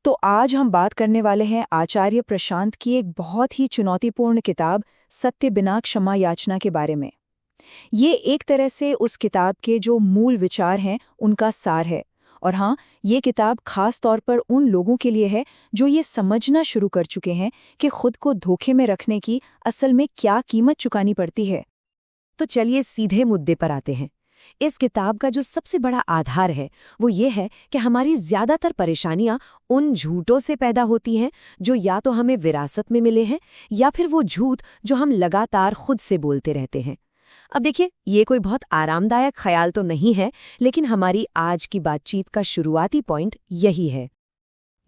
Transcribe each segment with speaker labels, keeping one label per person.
Speaker 1: तो आज हम बात करने वाले हैं आचार्य प्रशांत की एक बहुत ही चुनौतीपूर्ण किताब सत्य बिना क्षमा याचना के बारे में। ये एक तरह से उस किताब के जो मूल विचार हैं उनका सार है। और हाँ, ये किताब खास तौर पर उन लोगों के लिए है जो ये समझना शुरू कर चुके हैं कि खुद को धोखे में रखने की असल में क्या कीमत चुकानी पड़ती है।
Speaker 2: तो चलिए सीधे मुद्दे पर आते हैं। इस किताब का जो सबसे बड़ा आधार है वो ये है कि हमारी ज्यादातर परेशानियां उन झूठों से पैदा होती हैं जो या तो हमें विरासत में मिले हैं या फिर वो झूठ जो हम लगातार खुद से बोलते रहते हैं। अब देखिए, ये कोई बहुत आरामदायक ख्याल तो नहीं है, लेकिन हमारी आज की बातचीत का शुरुआती पॉइंट यही है।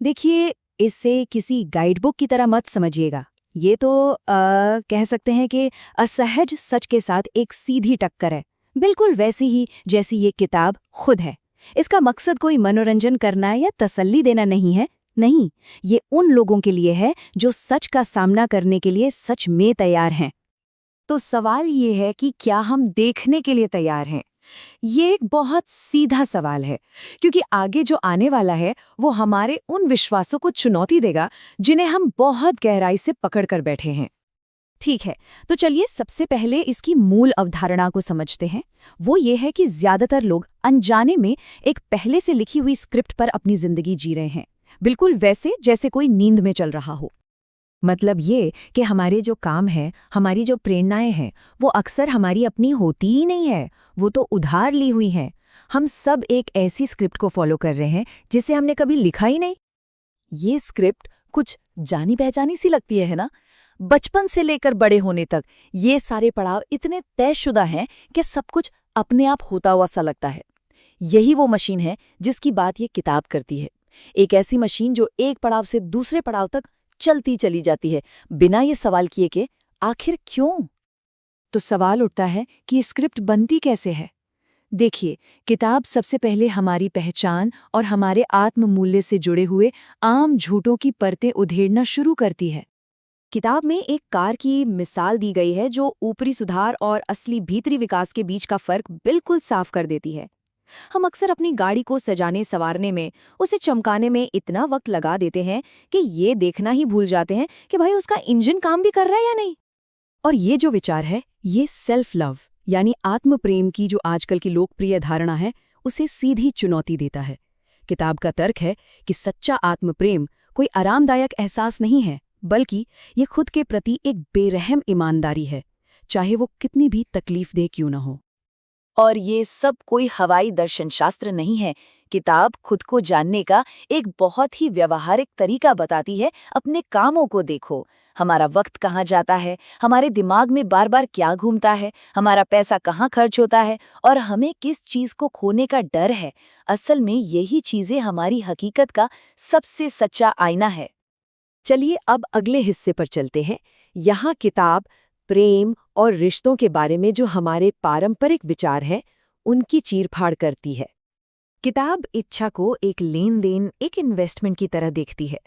Speaker 1: देखिए, इसे किसी गाइडबुक की तरह मत समझिएगा। ये तो कह सकते हैं कि असहज सच के साथ एक सीधी टक्कर है, बिल्कुल वैसी ही जैसी ये किताब खुद है। इसका मकसद कोई मनोरंजन करना या तसल्ली देना नहीं है। नहीं, ये उन लोगों के लिए है जो सच का सामना करने के लिए सच में तैयार हैं। तो सवाल ये है कि क्या हम देखने के लिए तैयार हैं? ये एक बहुत सीधा सवाल है, क्योंकि आगे जो आने वाला है वो हमारे उन विश्वासों को चुनौती देगा जिन्हें हम बहुत गहराई से पकड़ कर बैठे हैं।
Speaker 2: ठीक है, तो चलिए सबसे पहले इसकी मूल अवधारणा को समझते हैं। वो ये है कि ज्यादातर लोग अनजाने में एक पहले से लिखी हुई स्क्रिप्ट पर अपनी जिंदगी जी रहे हैं, बिल्कुल वैसे जैसे कोई नींद में चल रहा हो। मतलब ये कि हमारे जो काम हैं, हमारी जो प्रेरणाएं हैं, वो अक्सर हमारी अपनी होती ही नहीं है, वो तो उधार ली हुई हैं। हम सब एक ऐसी स्क्रिप्ट को फॉलो कर रहे हैं जिसे हमने कभी लिखा ही नहीं।
Speaker 1: ये स्क्रिप्ट कुछ जानी पहचानी सी लगती है ना? बचपन से लेकर बड़े होने तक ये सारे पड़ाव इतने तयशुदा हैं कि सब कुछ अपने आप होता हुआ सा लगता है। यही वो मशीन है जिसकी बात ये किताब करती है। एक ऐसी मशीन जो एक पड़ाव से दूसरे पड़ाव तक चलती चली जाती है, बिना ये सवाल किए कि आखिर क्यों। तो सवाल उठता है कि ये स्क्रिप्ट बनती कैसे है। देखिए, किताब सबसे पहले हमारी पहचान और हमारे आत्म मूल्य से जुड़े हुए आम झूठों की परतें उधेड़ना शुरू करती है।
Speaker 2: किताब में एक कार की मिसाल दी गई है जो ऊपरी सुधार और असली भीतरी विकास के बीच का फर्क बिल्कुल साफ कर देती है। हम अक्सर अपनी गाड़ी को सजाने संवारने में, उसे चमकाने में इतना वक्त लगा देते हैं कि ये देखना ही भूल जाते हैं कि भाई उसका इंजन काम भी कर रहा है या नहीं।
Speaker 1: और ये जो विचार है, ये सेल्फ लव यानी आत्म प्रेम की जो आजकल की लोकप्रिय धारणा है, उसे सीधी चुनौती देता है। किताब का तर्क है कि सच्चा आत्म प्रेम कोई आरामदायक एहसास नहीं है, बल्कि ये खुद के प्रति एक बेरहम ईमानदारी है, चाहे वो कितनी भी तकलीफदेह क्यों न हो। और ये सब कोई हवाई दर्शनशास्त्र नहीं है। किताब खुद को जानने का एक बहुत ही व्यावहारिक तरीका बताती है। अपने कामों को देखो, हमारा वक्त कहाँ जाता है, हमारे दिमाग में बार बार क्या घूमता है, हमारा पैसा कहाँ खर्च होता है और हमें किस चीज को खोने का डर है। असल में यही चीजें हमारी हकीकत का सबसे सच्चा आईना है।
Speaker 2: चलिए अब अगले हिस्से पर चलते हैं। यहाँ किताब प्रेम और रिश्तों के बारे में जो हमारे पारंपरिक विचार हैं, उनकी चीरफाड़ करती है।
Speaker 1: किताब इच्छा को एक लेन देन, एक इन्वेस्टमेंट की तरह देखती है।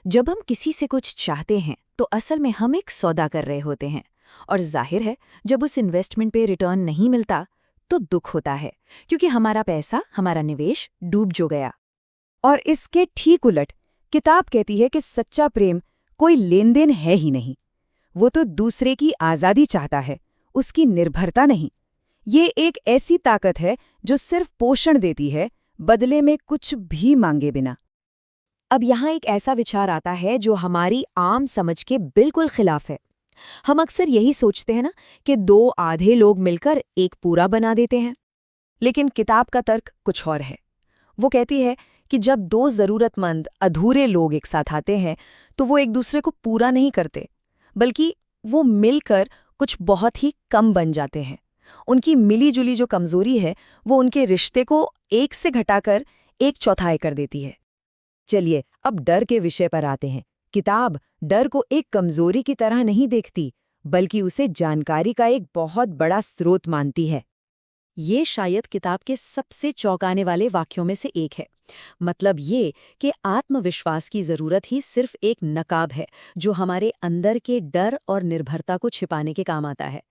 Speaker 1: जब हम किसी से कुछ चाहते हैं तो असल में हम एक सौदा कर रहे होते हैं, और जाहिर है जब उस इन्वेस्टमेंट पे रिटर्न नहीं मिलता तो दुख होता है, क्योंकि हमारा पैसा, हमारा निवेश डूब जो गया। और इसके ठीक उलट किताब कहती है कि सच्चा प्रेम कोई लेन देन है ही नहीं। वो तो दूसरे की आज़ादी चाहता है, उसकी निर्भरता नहीं। ये एक ऐसी ताकत है जो सिर्फ पोषण देती है, बदले में कुछ भी मांगे बिना।
Speaker 2: अब यहाँ एक ऐसा विचार आता है जो हमारी आम समझ के बिल्कुल खिलाफ है। हम अक्सर यही सोचते हैं ना कि दो आधे लोग मिलकर एक पूरा बना देते हैं।
Speaker 1: लेकिन किताब का तर्क कुछ और है। वो कहती है कि जब दो ज़रूरतमंद अधूरे लोग एक साथ आते हैं तो वो एक दूसरे को पूरा नहीं करते, बल्कि वो मिलकर कुछ बहुत ही कम बन जाते हैं। उनकी मिली-जुली जो कमजोरी है वो उनके रिश्ते को एक से घटाकर एक चौथाई कर देती है।
Speaker 2: चलिए अब डर के विषय पर आते हैं। किताब डर को एक कमजोरी की तरह नहीं देखती, बल्कि उसे जानकारी का एक बहुत बड़ा स्रोत मानती है।
Speaker 1: ये शायद किताब के सबसे चौंकाने वाले वाक्यों में से एक है। मतलब ये कि आत्मविश्वास की जरूरत ही सिर्फ एक नकाब है जो हमारे अंदर के डर और निर्भरता को छिपाने के काम आता है।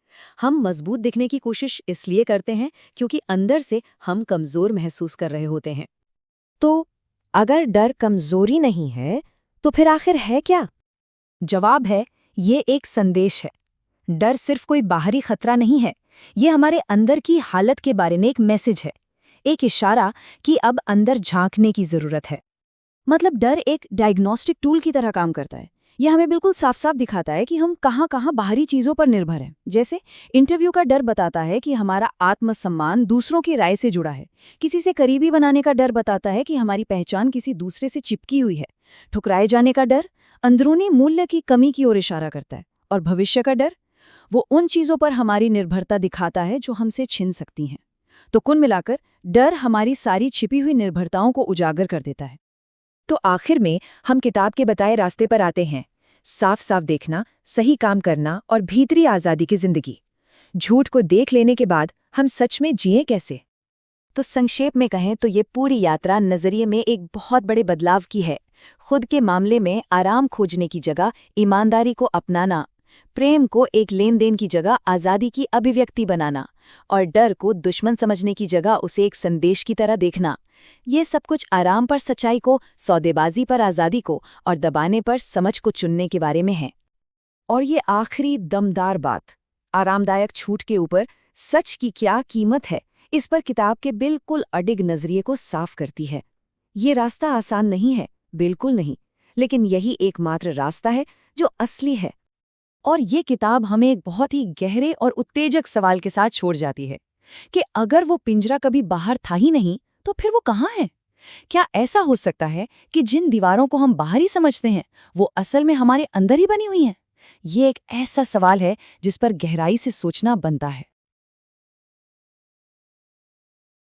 Speaker 1: हम मजबूत दिखने की कोशिश इसलिए करते हैं क्योंकि अंदर से हम कमजोर महसूस कर रहे होते हैं। तो
Speaker 2: अगर डर कमजोरी नहीं है तो फिर आखिर है क्या? जवाब है, ये एक संदेश है। डर सिर्फ कोई बाहरी खतरा नहीं है, ये हमारे अंदर की हालत के बारे में एक मैसेज है, एक इशारा कि अब अंदर झांकने की जरूरत है। मतलब डर एक डायग्नोस्टिक टूल की तरह काम करता है। यह हमें बिल्कुल साफ साफ दिखाता है कि हम कहाँ कहाँ बाहरी चीज़ों पर निर्भर हैं। जैसे इंटरव्यू का डर बताता है कि हमारा आत्मसम्मान दूसरों की राय से जुड़ा है। किसी से करीबी बनाने का डर बताता है कि हमारी पहचान किसी दूसरे से चिपकी हुई है। ठुकराए जाने का डर अंदरूनी मूल्य की कमी की ओर इशारा करता है। और भविष्य का डर, वो उन चीज़ों पर हमारी निर्भरता दिखाता है जो हमसे छिन सकती हैं। तो कुल मिलाकर डर हमारी सारी छिपी हुई निर्भरताओं को उजागर कर देता है। तो आखिर में हम किताब के बताए रास्ते पर आते हैं। साफ साफ देखना, सही काम करना और भीतरी आज़ादी की जिंदगी। झूठ को देख लेने के बाद हम सच में जिए कैसे? तो संक्षेप में कहें तो ये पूरी यात्रा नजरिए में एक बहुत बड़े बदलाव की है। खुद के मामले में आराम खोजने की जगह ईमानदारी को अपनाना, प्रेम को एक लेन देन की जगह आज़ादी की अभिव्यक्ति बनाना और डर को दुश्मन समझने की जगह उसे एक संदेश की तरह देखना। ये सब कुछ आराम पर सच्चाई को, सौदेबाजी पर आज़ादी को और दबाने पर समझ को चुनने के बारे में है। और ये आखिरी दमदार बात, आरामदायक छूट के ऊपर सच की क्या कीमत है, इस पर किताब के बिल्कुल अडिग नजरिए को साफ करती है। ये रास्ता आसान नहीं है, बिल्कुल नहीं, लेकिन यही एकमात्र रास्ता है जो असली है। और ये किताब हमें एक बहुत ही गहरे और उत्तेजक सवाल के साथ छोड़ जाती है कि अगर वो पिंजरा कभी बाहर था ही नहीं तो फिर वो कहाँ है? क्या ऐसा हो सकता है कि जिन दीवारों को हम बाहरी समझते हैं वो असल में हमारे अंदर ही बनी हुई हैं? ये एक ऐसा सवाल है जिस पर गहराई से सोचना बनता है।